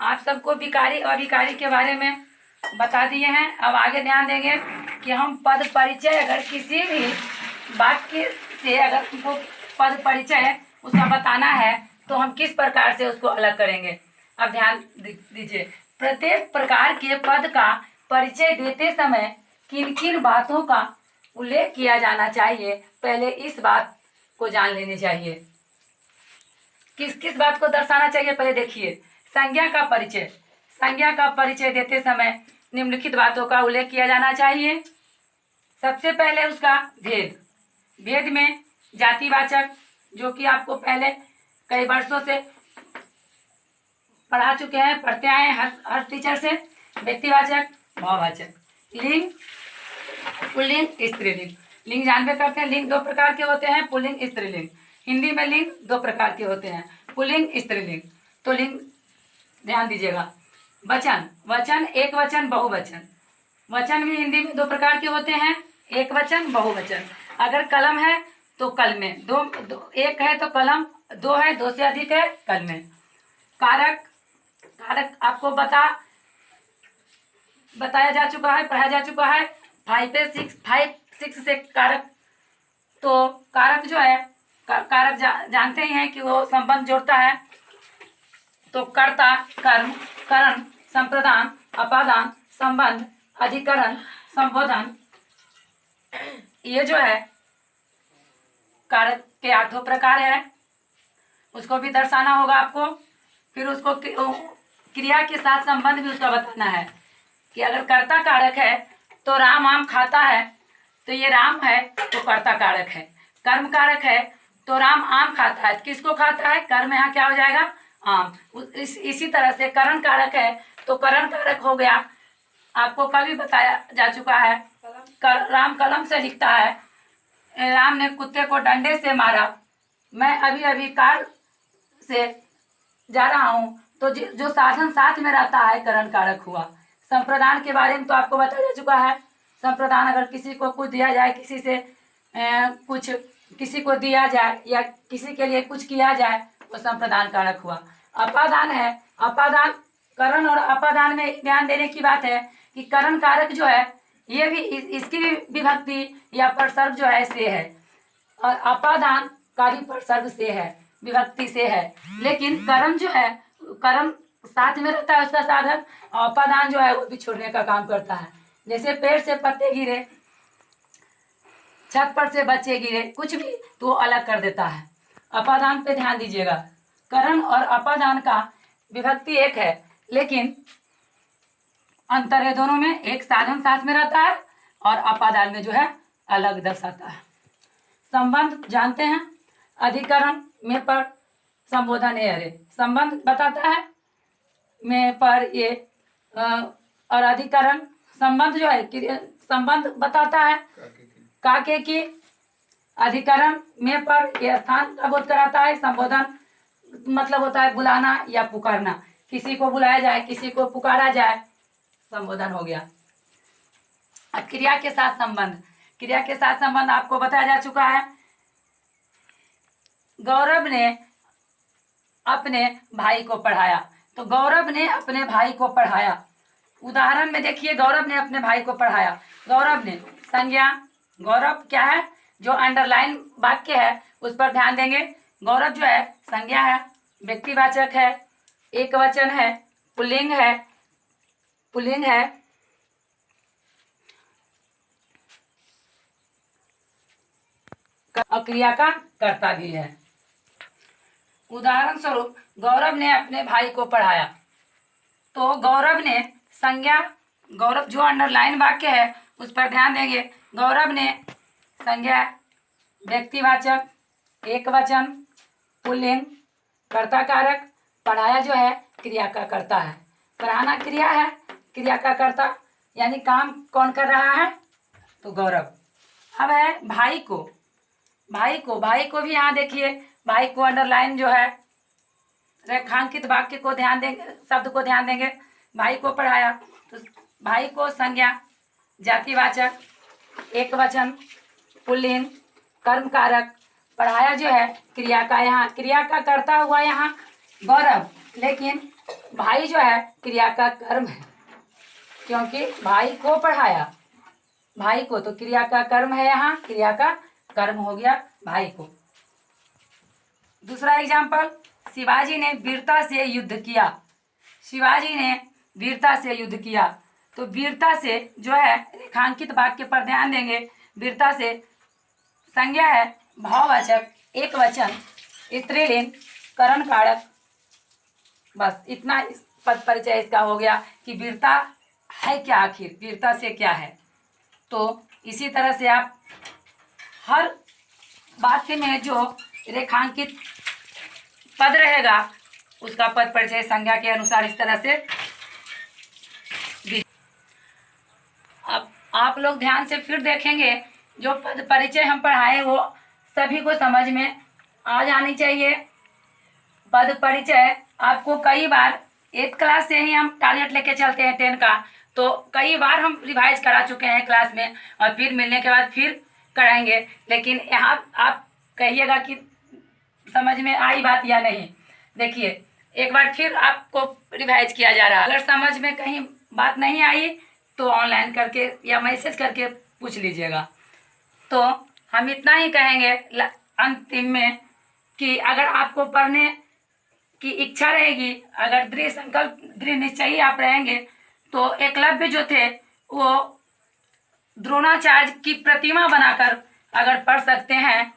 आप सबको विकारी अविकारी के बारे में बता दिए हैं। अब आगे ध्यान देंगे कि हम पद परिचय अगर किसी भी वाक्य से अगर उनको पद परिचय उसका बताना है तो हम किस प्रकार से उसको अलग करेंगे। अब ध्यान दीजिए, प्रत्येक प्रकार के पद का परिचय देते समय किन किन बातों का उल्लेख किया जाना चाहिए, पहले इस बात को जान लेनी चाहिए। किस किस बात को दर्शाना चाहिए, पहले देखिए। संज्ञा का परिचय, संज्ञा का परिचय देते समय निम्नलिखित बातों का उल्लेख किया जाना चाहिए। सबसे पहले उसका भेद, भेद में जातिवाचक, जो कि आपको पहले कई वर्षों से पढ़ा चुके हैं, पढ़ते आए हर टीचर से। व्यक्तिवाचक, भाववाचक, लिंग, पुल्लिंग, स्त्रीलिंग। लिंग जानबे करते हैं, लिंग दो प्रकार के होते हैं, पुल्लिंग स्त्रीलिंग। हिंदी में लिंग दो प्रकार के होते हैं, पुल्लिंग स्त्रीलिंग। तो लिंग ध्यान दीजिएगा। वचन, वचन एक वचन बहुवचन। वचन भी हिंदी में दो प्रकार के होते हैं, एक वचन बहुवचन। अगर कलम है तो कल में दो, एक है तो कलम, दो है, दो से अधिक है कल में। कारक, कारक आपको बताया जा चुका है, पढ़ाया जा चुका है 5 से कारक। तो कारक जो है, कारक जानते ही हैं कि वो संबंध जोड़ता है। तो कर्ता, कर्म, करण, संप्रदान, अपादान, संबंध, अधिकरण, संबोधन, ये जो है कारक के 8 प्रकार है। उसको भी दर्शाना होगा आपको। फिर उसको क्रिया के साथ संबंध भी उसका बताना है कि अगर कर्ता कारक है तो राम आम खाता है, तो ये राम है तो कर्ता कारक है। कर्म कारक है तो राम आम खाता है, किसको खाता है, कर्म यहाँ क्या हो जाएगा, आम। इसी तरह से करण कारक है तो करण कारक हो गया, आपको कल भी बताया जा चुका है। राम कलम से लिखता है, राम ने कुत्ते को डंडे से मारा, मैं अभी अभी कार से जा रहा हूँ, तो जो साधन साथ में रहता है करण कारक हुआ। संप्रदान के बारे में तो आपको बताया जा चुका है। संप्रदान अगर किसी को कुछ दिया जाए, किसी से कुछ किसी को दिया जाए या किसी के लिए कुछ किया जाए, वो संप्रदान कारक हुआ। अपादान है, अपादान, करण और अपादान में ध्यान देने की बात है कि करण कारक जो है ये भी इसकी भी विभक्ति या प्रसर्ग जो है से है, और अपादान का भी प्रसर्ग से है, विभक्ति से है। लेकिन करण जो है, करण साथ में रहता है उसका साधन, और अपादान जो है वो भी छोड़ने का काम करता है। जैसे पेड़ से पत्ते गिरे, छत पर से बच्चे गिरे, कुछ भी तो वो अलग कर देता है। अपादान पे ध्यान दीजिएगा। करण और अपादान का विभक्ति एक है, लेकिन अंतर है दोनों में। एक साधन साथ में रहता है और अपादान में जो है अलग दर्शाता है। संबंध जानते हैं, अधिकरण में पर संबोधन है, अरे संबंध बताता है में पर ये, और अधिकरण संबंध जो है संबंध बताता है काके की। अधिकरण में पर ये स्थान का बोध कराता है। संबोधन मतलब होता है बुलाना या पुकारना, किसी को बुलाया जाए, किसी को पुकारा जाए, संबोधन हो गया। अब क्रिया के साथ संबंध, क्रिया के साथ संबंध आपको बताया जा चुका है। गौरव ने अपने भाई को पढ़ाया, तो गौरव ने अपने भाई को पढ़ाया। उदाहरण में देखिए, गौरव ने अपने भाई को पढ़ाया, गौरव ने, संज्ञा, गौरव क्या है, जो अंडरलाइन वाक्य है उस पर ध्यान देंगे। गौरव जो है संज्ञा है, व्यक्तिवाचक है, एक वचन है, पुल्लिंग है, पुल्लिंग है, और क्रिया का कर्ता भी है। उदाहरण स्वरूप गौरव ने अपने भाई को पढ़ाया, तो गौरव ने संज्ञा, गौरव जो अंडरलाइन वाक्य है उस पर ध्यान देंगे। गौरव ने संज्ञा, व्यक्तिवाचक, एक वचन, पुल्लिंग, कर्ता कारक, पढ़ाया जो है क्रिया का कर्ता है। पढ़ाना क्रिया है, क्रिया का कर्ता, यानी काम कौन कर रहा है, तो गौरव। अब है भाई को, भाई को भी यहाँ देखिए, भाई को अंडरलाइन जो है रेखांकित वाक्य को ध्यान देंगे, शब्द को ध्यान देंगे। भाई को पढ़ाया, तो भाई को संज्ञा, जातिवाचक, एक वचन, पुल्लिंग, कर्म कारक, पढ़ाया जो है क्रिया का, यहाँ क्रिया का कर्ता हुआ यहाँ गौरव, लेकिन भाई जो है क्रिया का कर्म है, क्योंकि भाई को पढ़ाया, भाई को, तो क्रिया का कर्म है, यहाँ क्रिया का कर्म हो गया भाई को। दूसरा एग्जाम्पल, शिवाजी ने वीरता से युद्ध किया। शिवाजी ने वीरता से युद्ध किया, तो वीरता से जो है रेखांकित वाक्य पर ध्यान देंगे। वीरता से संज्ञा है भाववाचक, एक वचन, स्त्रीलिंग, करण कारक। बस इतना पद परिचय इसका हो गया कि वीरता है क्या, आखिर वीरता से क्या है। तो इसी तरह से आप हर वाक्य में जो रेखांकित पद रहेगा उसका पद परिचय संज्ञा के अनुसार इस तरह से। अब आप लोग ध्यान से फिर देखेंगे, जो पद परिचय हम पढ़ाए वो सभी को समझ में आ जानी चाहिए। पद परिचय आपको कई बार 8th क्लास से ही हम टारगेट लेके चलते हैं 10 का, तो कई बार हम रिवाइज करा चुके हैं क्लास में, और फिर मिलने के बाद फिर कराएंगे। लेकिन यहाँ आप कहिएगा कि समझ में आई बात या नहीं। देखिए एक बार फिर आपको रिवाइज किया जा रहा है। अगर समझ में कहीं बात नहीं आई तो ऑनलाइन करके या मैसेज करके पूछ लीजिएगा। तो हम इतना ही कहेंगे अंतिम में कि अगर आपको पढ़ने की इच्छा रहेगी, अगर दृढ़ संकल्प दृढ़ निश्चयी आप रहेंगे, तो एकलव्य जो थे वो द्रोणाचार्य की प्रतिमा बनाकर अगर पढ़ सकते हैं।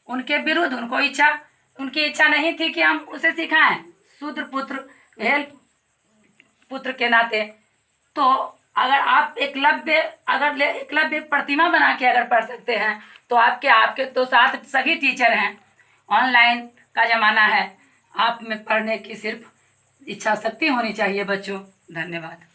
उनके विरुद्ध उनकी इच्छा नहीं थी कि हम उसे सिखाएं, शूद्र पुत्र हेल्प पुत्र के नाते। तो अगर आप एकलव्य प्रतिमा बना के अगर पढ़ सकते हैं, तो आपके तो साथ सभी टीचर हैं। ऑनलाइन का जमाना है, आप में पढ़ने की सिर्फ इच्छा शक्ति होनी चाहिए बच्चों। धन्यवाद।